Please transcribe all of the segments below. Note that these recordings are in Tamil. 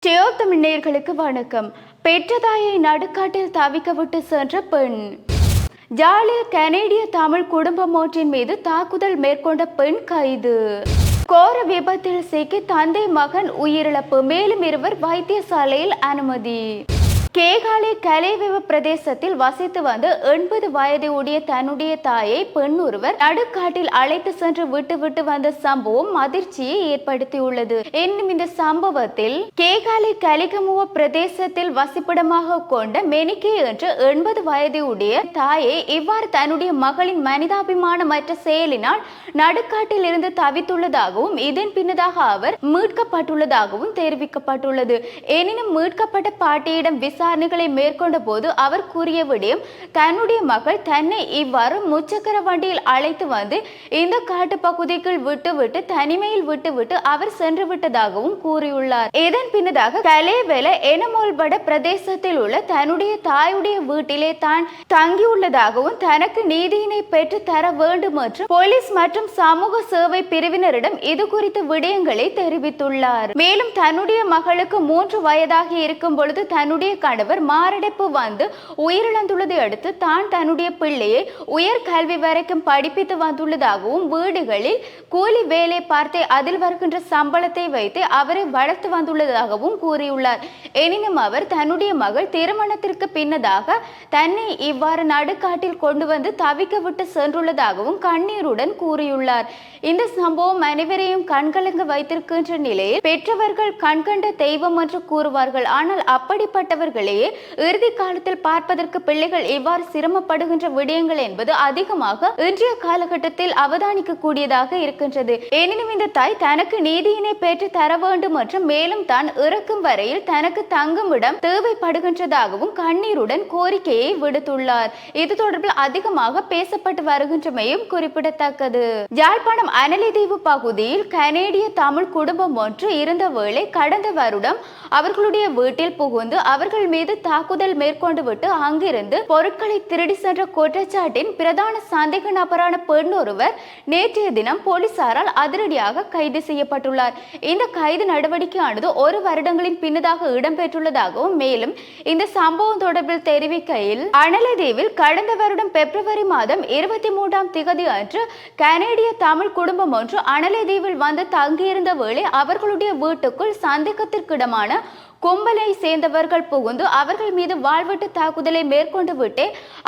தமிழ் நேயர்களுக்கு வணக்கம். பெற்ற தாயை நடுக்காட்டில் தவிக்க விட்டு சென்ற பெண். ஜாலில் கனேடிய தமிழ் குடும்பம் ஒன்றின் மீது தாக்குதல் மேற்கொண்ட பெண் கைது. கோர விபத்தில் சிக்கி தந்தை மகன் உயிரிழப்பு, மேலும் இருவர் வைத்தியசாலையில் அனுமதி. கேகாலை கலேவிவ பிரதேசத்தில் வசித்து வந்த 80 வயது உடைய தன்னுடைய தாயை பெண் ஒருவர் நடுக்காட்டில் அழைத்து சென்று விட்டு வந்த சம்பவம் அதிர்ச்சியை ஏற்படுத்தியுள்ளது. இன்னும் இந்த சம்பவத்தில் கேகாலை கலிகமுவ பிரதேசத்தில் வசிப்பிடமாக கொண்ட மெனிகே என்ற 80 வயது உடைய தாயை இவ்வாறு தன்னுடைய மகளின் மனிதாபிமானமற்ற செயலினால் நடுக்காட்டில் இருந்து தவித்துள்ளதாகவும் இதன் பின்னதாக அவர் மீட்கப்பட்டுள்ளதாகவும் தெரிவிக்கப்பட்டுள்ளது. எனினும் மீட்கப்பட்ட பாட்டியிடம் விசாரணைகளை மேற்கொண்ட போது அவர் கூறிய விடயம், தன்னுடைய மகள் தன்னை இவ்வாறு முச்சக்கர வண்டியில் அழைத்து வந்து இந்த காட்டு பகுதிக்குள் விட்டு தனிமையில் விட்டு அவர் சென்று விட்டதாகவும் கூறியுள்ளார். இதன் பின்னதாக கலேவெல எனமோல்பட பிரதேசத்தில் உள்ள தன்னுடைய தாயுடைய வீட்டிலே தான் தங்கியுள்ளதாகவும் தனக்கு நீதியினை பெற்று தர வேண்டும் மற்றும் போலீஸ் மற்றும் சமூக சேவை பிரிவினரிடம் இது குறித்த விடயங்களை தெரிவித்துள்ளார். மேலும் தன்னுடைய மகளுக்கு 3 வயதாக இருக்கும் பொழுது தன்னுடைய கணவர் மாரடைப்பு வந்து உயிரிழந்துள்ளதை அடுத்து தான் தன்னுடைய பிள்ளையை உயர் கல்வி வரைக்கும் படிப்பித்து வந்துள்ளதாகவும் வீடுகளில் கூலி வேலை பார்த்து அதில் வருகின்ற சம்பளத்தை வைத்து அவரை வளர்த்து வந்துள்ளதாகவும் கூறியுள்ளார். எனினும் அவர் தன்னுடைய மகள் திருமணத்திற்கு பின்னதாக தன்னை இவ்வாறு நடுக்காட்டில் கொண்டு வந்து தவிக்க விட்டு சென்றுள்ளதாகவும் கண்ணீருடன் கூறியுள்ளார். இந்த சம்பவம் அனைவரையும் கண்கலங்க வைத்திருக்கின்ற நிலையில் பெற்றவர்கள் கண்கண்ட தெய்வம் என்று கூறுவார்கள். ஆனால் அப்படிப்பட்டவர்களையே இறுதி காலத்தில் பார்ப்பதற்கு பிள்ளைகள் இவ்வாறு சிரமப்படுகின்ற விடயங்கள் என்பது அதிகமாக இன்றைய காலகட்டத்தில் அவதானிக்க கூடியதாக இருக்கின்றது. எனினும் இந்த தாய் தனக்கு நீதியினை பெற்று தர வேண்டும் மற்றும் மேலும் தான் இறக்கும் வரையில் தனக்கு தங்கும் இடம் தேவைப்படுகின்றதாகவும் கண்ணீருடன் கோரிக்கையை விடுத்துள்ளார். இது தொடர்பில் அதிகமாக பேசப்பட்டு வருகின்றமையும் குறிப்பிடத்தக்கது. யாழ்ப்பாணம் அனலிதீவு பகுதியில் கனேடிய தமிழ் குடும்பம் ஒன்று இருந்த வேளை கடந்த வருடம் அவர்களுடைய வீட்டில் புகுந்து அவர்கள் மீது தாக்குதல் மேற்கொண்டு விட்டு அங்கிருந்து பொருட்களை திருடி சென்ற குற்றச்சாட்டின் பிரதான சந்தேக நபரான பெண் ஒருவர் நேற்றைய தினம் போலீசாரால் அதிரடியாக கைது செய்யப்பட்டுள்ளார். இந்த கைது நடவடிக்கையானது 1 வருடங்களின் பின்னதாக இடம்பெற்றுள்ளதாகவும் மேலும் இந்த சம்பவம் தொடர்பில் தெரிவிக்கையில், அனலதீவில் கடந்த வருடம் பிப்ரவரி மாதம் 23ஆம் திகதி அன்று கனேடிய தமிழ் குடும்பம் ஒன்று அனலதீவில் வந்து தங்கியிருந்த வேளை அவர்களுடைய வீட்டுக்குள் சந்தேகத்திற்கிடமான கும்பலை சேர்ந்தவர்கள் புகுந்து அவர்கள் மீது வாழ்வெட்டு தாக்குதலை மேற்கொண்டு விட்டு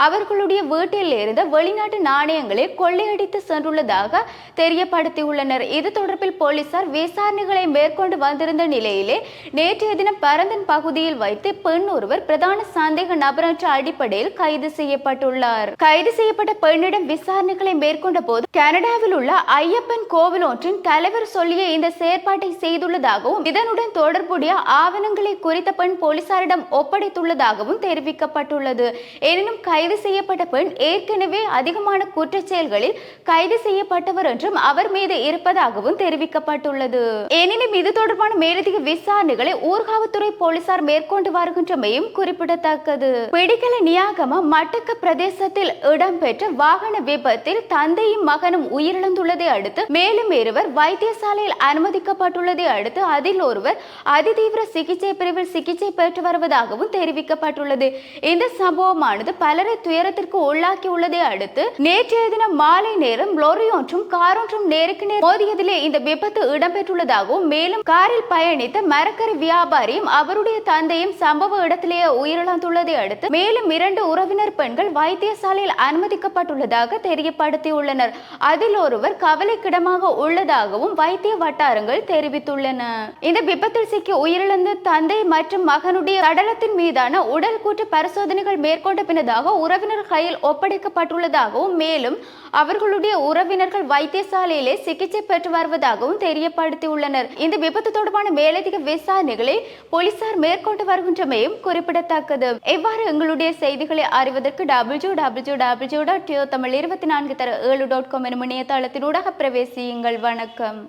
அவர்களுடைய வீட்டில் இருந்த வெளிநாட்டு நாணயங்களை கொள்ளையடித்து சென்றுள்ளதாக தெரியப்படுத்தியுள்ளனர். இது தொடர்பில் போலீசார் விசாரணைகளை மேற்கொண்டு வந்திருந்த நிலையிலே நேற்றைய தினம் பரந்தன் பகுதியில் வைத்து பெண் ஒருவர் பிரதான சந்தேக நபர் என்ற அடிப்படையில் கைது செய்யப்பட்டுள்ளார். கைது செய்யப்பட்ட பெண்ணிடம் விசாரணைகளை மேற்கொண்ட போது கனடாவில் உள்ள ஐயப்பன் கோவில் ஒன்றின் தலைவர் சொல்லிய இந்த செயற்பாட்டை செய்துள்ளதாகவும் இதனுடன் தொடர்புடைய ஆவணங்கள் குறித்த பெண் போலீசாரிடம் ஒப்படைத்துள்ளதாகவும் தெரிவிக்கப்பட்டுள்ளது. எனினும் கைது செய்யப்பட்ட பெண் ஏற்கனவே அதிகமான குற்றச் செயல்களில் கைது செய்யப்பட்டவர் என்றும் அவர் மீது இருப்பதாகவும் தெரிவிக்கப்பட்டுள்ளது. எனினும் இது தொடர்பான மேலதிக விசாரணைகளை ஊர்காவத்துறை போலீசார் மேற்கொண்டு வருகின்றமையும் குறிப்பிடத்தக்கது. பிடிக்கல நியாகம மட்டக்க பிரதேசத்தில் இடம்பெற்ற வாகன விபத்தில் தந்தையும் மகனும் உயிரிழந்துள்ளதை அடுத்து மேலும் இருவர் வைத்தியசாலையில் அனுமதிக்கப்பட்டுள்ளதை அடுத்து அதில் ஒருவர் அதிதீவிர சிகிச்சை பிரிவில் சிகிச்சை பெற்று வருவதாகவும் தெரிவிக்கப்பட்டுள்ளது. இந்த சம்பவமானது பலரை துயரத்திற்கு உள்ளாக்கி உள்ளதை அடுத்து நேற்றைய தினம் மாலை நேரம் லொரி ஒன்றும் கார் ஒன்றும் நேருக்கு நேர் மோதியதிலே இந்த விபத்து இடம்பெற்றுள்ளதாகவும் மேலும் காரில் பயணித்த மரக்கறி வியாபாரியும் அவருடைய தந்தையும் சம்பவ இடத்திலேயே உயிரிழந்துள்ளதை அடுத்து மேலும் 2 உறவினர் பெண்கள் வைத்தியசாலையில் அனுமதிக்கப்பட்டுள்ளதாக தெரியப்படுத்தியுள்ளனர். அதில் ஒருவர் கவலைக்கிடமாக உள்ளதாகவும் வைத்திய வட்டாரங்கள் தெரிவித்துள்ளன. இந்த விபத்தில் சிக்கி உயிரிழந்த தந்தை மற்றும் மகனுடைய சடலத்தின் மீதான உடல் கூற்று பரிசோதனைகள் மேற்கொண்ட பின்னதாக உறவினர் கையில் ஒப்படைக்கப்பட்டுள்ளதாகவும் மேலும் அவர்களுடைய உறவினர்கள் வைத்தியசாலையிலே சிகிச்சை பெற்று வருவதாகவும் தெரியப்படுத்தியுள்ளனர். இந்த விபத்து தொடர்பான மேலதிக விசாரணைகளை போலீசார் மேற்கொண்டு வருகின்றமையும் குறிப்பிடத்தக்கது. எவ்வாறு எங்களுடைய செய்திகளை அறிவதற்கு www.tamil24 எனும் இணையதளத்தினூடாக பிரவேசியுங்கள். வணக்கம்.